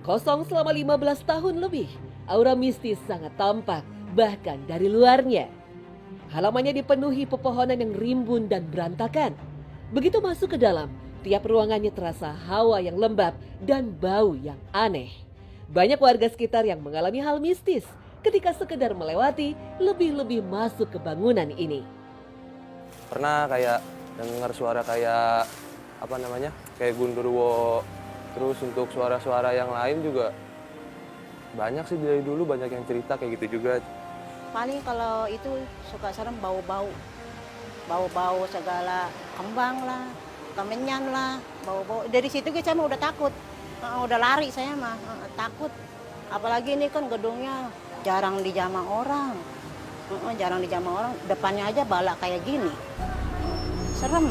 Kosong selama 15 tahun lebih, aura mistis sangat tampak bahkan dari luarnya. Halamannya dipenuhi pepohonan yang rimbun dan berantakan. Begitu masuk ke dalam, tiap ruangannya terasa hawa yang lembab dan bau yang aneh. Banyak warga sekitar yang mengalami hal mistis ketika sekedar melewati, lebih-lebih masuk ke bangunan ini. Pernah kayak dengar suara kayak kayak gundurwo. Terus untuk suara-suara yang lain juga banyak sih, dari dulu banyak yang cerita kayak gitu juga. Paling kalau itu suka serem bau-bau segala kembang lah, kemenyan lah, bau-bau. Dari situ kita mah udah takut, udah lari saya mah takut. Apalagi ini kan gedungnya jarang dijamah orang, depannya aja balak kayak gini, serem.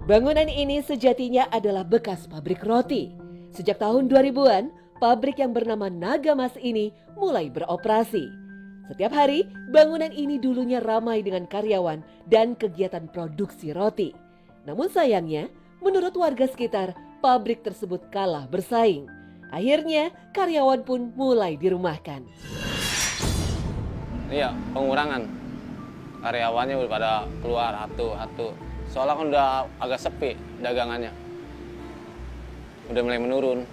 Bangunan ini sejatinya adalah bekas pabrik roti. Sejak tahun 2000-an, pabrik yang bernama Naga Mas ini mulai beroperasi. Setiap hari, bangunan ini dulunya ramai dengan karyawan dan kegiatan produksi roti. Namun sayangnya, menurut warga sekitar, pabrik tersebut kalah bersaing. Akhirnya, karyawan pun mulai dirumahkan. Iya, pengurangan. Karyawannya udah pada keluar satu. Soalnya kan udah agak sepi dagangannya. Udah mulai menurun.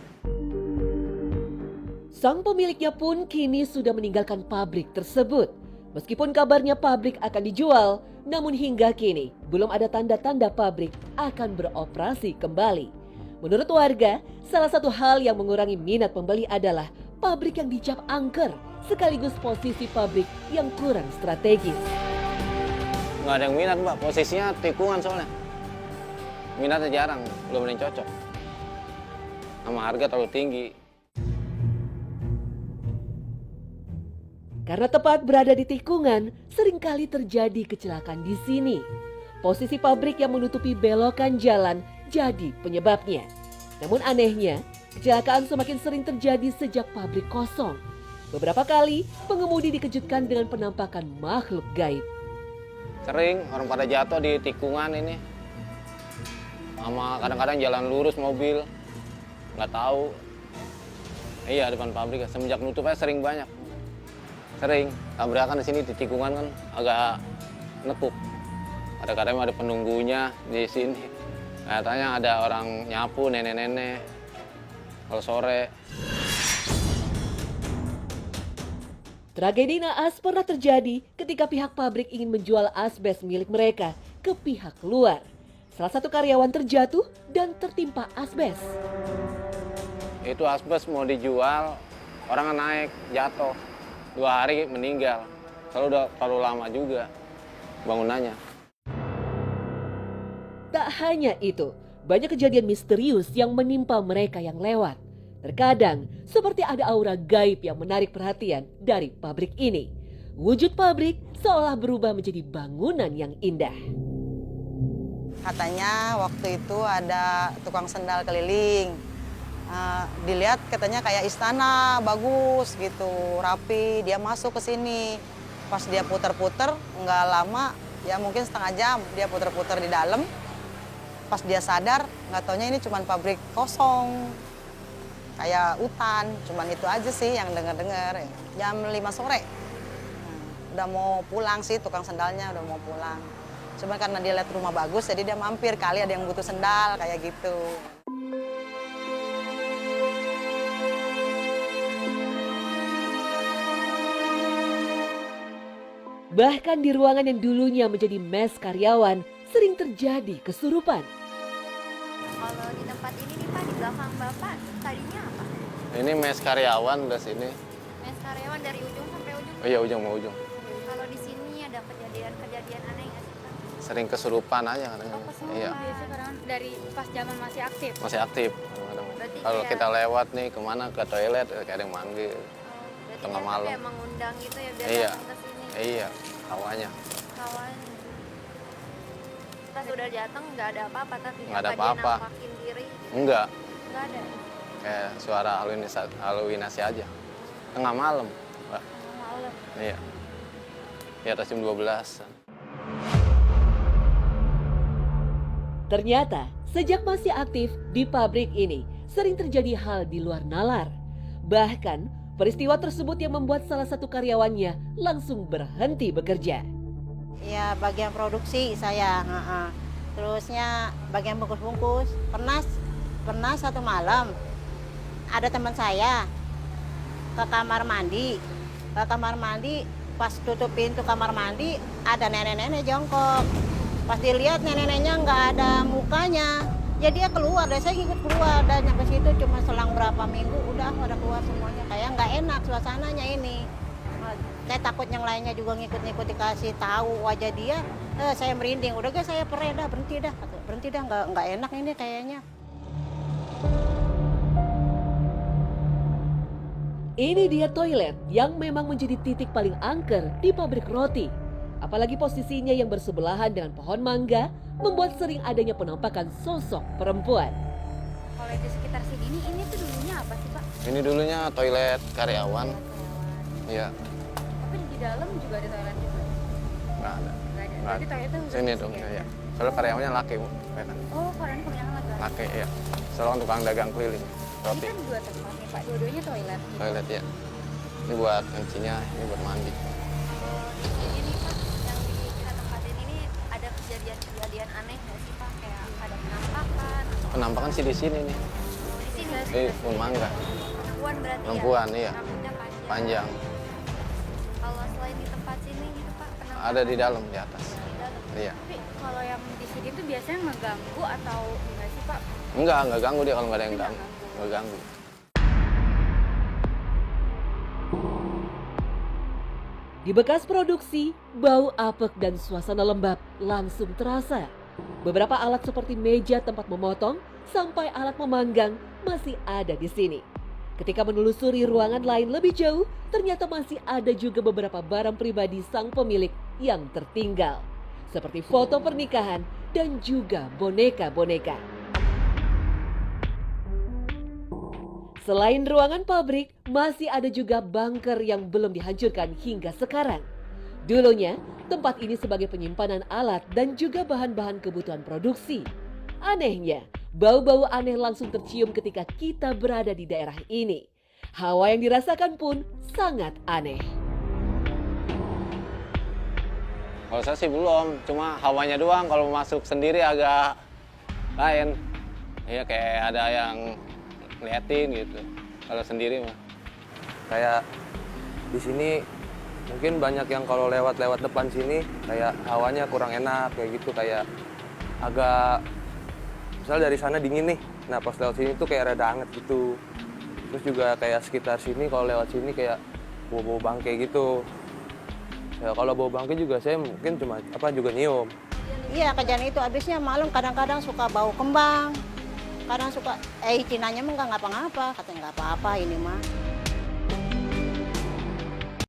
Sang pemiliknya pun kini sudah meninggalkan pabrik tersebut. Meskipun kabarnya pabrik akan dijual, namun hingga kini belum ada tanda-tanda pabrik akan beroperasi kembali. Menurut warga, salah satu hal yang mengurangi minat pembeli adalah pabrik yang dicap angker, sekaligus posisi pabrik yang kurang strategis. Nggak ada yang minat, Mbak. Posisinya tikungan soalnya. Minatnya jarang, belum ada yang cocok. Sama harga terlalu tinggi. Karena tepat berada di tikungan, seringkali terjadi kecelakaan di sini. Posisi pabrik yang menutupi belokan jalan jadi penyebabnya. Namun anehnya, kecelakaan semakin sering terjadi sejak pabrik kosong. Beberapa kali, pengemudi dikejutkan dengan penampakan makhluk gaib. Sering orang pada jatuh di tikungan ini. Sama kadang-kadang jalan lurus mobil. Nggak tahu. Iya, depan pabrik. Semenjak nutupnya sering banyak. Sering. Tabrakan di sini di tikungan kan agak nekuk. Kadang-kadang ada penunggunya di sini. Katanya ada orang nyapu, nenek-nenek. Kalau sore. Tragedi naas pernah terjadi ketika pihak pabrik ingin menjual asbes milik mereka ke pihak luar. Salah satu karyawan terjatuh dan tertimpa asbes. Itu asbes mau dijual, orang naik, jatuh. 2 hari meninggal. Kalau udah terlalu lama juga bangunannya. Tak hanya itu, banyak kejadian misterius yang menimpa mereka yang lewat. Terkadang, seperti ada aura gaib yang menarik perhatian dari pabrik ini. Wujud pabrik seolah berubah menjadi bangunan yang indah. Katanya waktu itu ada tukang sendal keliling. Dilihat katanya kayak istana, bagus gitu, rapi. Dia masuk ke sini. Pas dia puter-puter, nggak lama, ya mungkin setengah jam dia puter-puter di dalam. Pas dia sadar, nggak taunya ini cuma pabrik kosong. Kayak hutan, cuman itu aja sih yang dengar-dengar. Jam 5 sore, udah mau pulang sih tukang sendalnya, udah mau pulang. Cuman karena dia lihat rumah bagus, jadi dia mampir, kali ada yang butuh sendal, kayak gitu. Bahkan di ruangan yang dulunya menjadi mes karyawan, sering terjadi kesurupan. Kalau di tempat ini nih Pak, di belakang Bapak, tadinya apa? Ini mes karyawan udah sini. Mes karyawan dari ujung sampai ujung? Oh iya, ujung mau ujung. Kalau di sini ada kejadian-kejadian aneh nggak sih Pak? Sering kesurupan aja kadang. Oh, kesurupan. Iya, Sekarang dari pas zaman masih aktif? masih aktif. Kadang. Berarti Kalau kayak- kita lewat nih kemana, ke toilet, kayak ada yang manggil. Berarti Tengah dia malam. kayak mengundang gitu ya biar Iya. datang ke sini? Iya, hawanya. Kawan. Pas udah datang nggak ada apa-apa tapi Nggak ada dia apa-apa. nampakin diri gitu. Enggak, Nggak ada. kayak suara halusinasi aja. Tengah malam, Mbak. Malam. Iya. Di atas jam 12. Ternyata, Sejak masih aktif di pabrik ini, sering terjadi hal di luar nalar. Bahkan, peristiwa tersebut yang membuat salah satu karyawannya langsung berhenti bekerja. Ya bagian produksi saya, terusnya bagian bungkus-bungkus. Pernah satu malam ada teman saya ke kamar mandi. Pas tutup pintu kamar mandi ada nenek-nenek jongkok. Pas dilihat nenek-neneknya nggak ada mukanya, ya dia keluar. Dan saya ikut keluar dan nyampe situ cuma selang berapa minggu udah pada keluar semuanya. Kayak nggak enak suasananya ini. Saya takut yang lainnya juga ngikut-ngikut dikasih tahu wajah dia, saya merinding. Udah guys saya perih dah, berhenti dah, nggak enak ini kayaknya. Ini dia toilet yang memang menjadi titik paling angker di pabrik roti. Apalagi posisinya yang bersebelahan dengan pohon mangga membuat sering adanya penampakan sosok perempuan. Kalau di sekitar sini ini tuh dulunya apa sih Pak? Ini dulunya toilet karyawan. Iya, Tapi di dalam juga ada toilet juga? nggak ada. Nggak ada. Nggak Berarti ada. toiletnya khusus Sini di dong, sini ya. Soalnya karyawannya laki, Bu. Oh, korannya kebanyakan lagi. Laki, ya. Soalnya tukang dagang keliling Ini roti. kan dua tempat nih Pak, dua-duanya toilet. Toilet ya. Ini buat kencinya, ini buat mandi. Kalau di sini nih Pak, yang di kita tempatin ini ada kejadian-kejadian aneh nggak sih Pak? Kayak ada penampakan? Penampakan sih di sini nih. Di sini Pohon mangga. perempuan berarti Perempuan, ya? iya. Rambutnya panjang. Panjang. Kalau selain di tempat sini gitu Pak, penampakan Ada di dalam, di atas. di dalam. Iya. Tapi kalau yang di sini tuh biasanya mengganggu atau enggak sih Pak? Enggak ganggu dia kalau nggak ada yang Nggak ganggu. ganggu. Nggak ganggu. Di bekas produksi, bau apek dan suasana lembab langsung terasa. Beberapa alat seperti meja tempat memotong sampai alat memanggang masih ada di sini. Ketika menelusuri ruangan lain lebih jauh, ternyata masih ada juga beberapa barang pribadi sang pemilik yang tertinggal. Seperti foto pernikahan dan juga boneka-boneka. Selain ruangan pabrik, masih ada juga bunker yang belum dihancurkan hingga sekarang. Dulunya, tempat ini sebagai penyimpanan alat dan juga bahan-bahan kebutuhan produksi. Anehnya, bau-bau aneh langsung tercium ketika kita berada di daerah ini. Hawa yang dirasakan pun sangat aneh. Kalau saya sih belum, cuma hawanya doang. Kalau masuk sendiri agak lain. Iya kayak ada yang liatin gitu. Kalau sendiri mah. Kayak di sini mungkin banyak yang kalau lewat-lewat depan sini kayak hawanya kurang enak kayak gitu, kayak agak misal dari sana dingin nih. Nah, pas lewat sini tuh kayak rada anget gitu. Terus juga kayak sekitar sini kalau lewat sini kayak bau-bau bangke gitu. Ya kalau bau bangke juga saya mungkin cuma juga nyium. Iya kejadian itu habisnya malam kadang-kadang suka bau kembang. Kadang suka, Cinanya mah nggak ngapa-ngapa, katanya nggak apa-apa ini mah.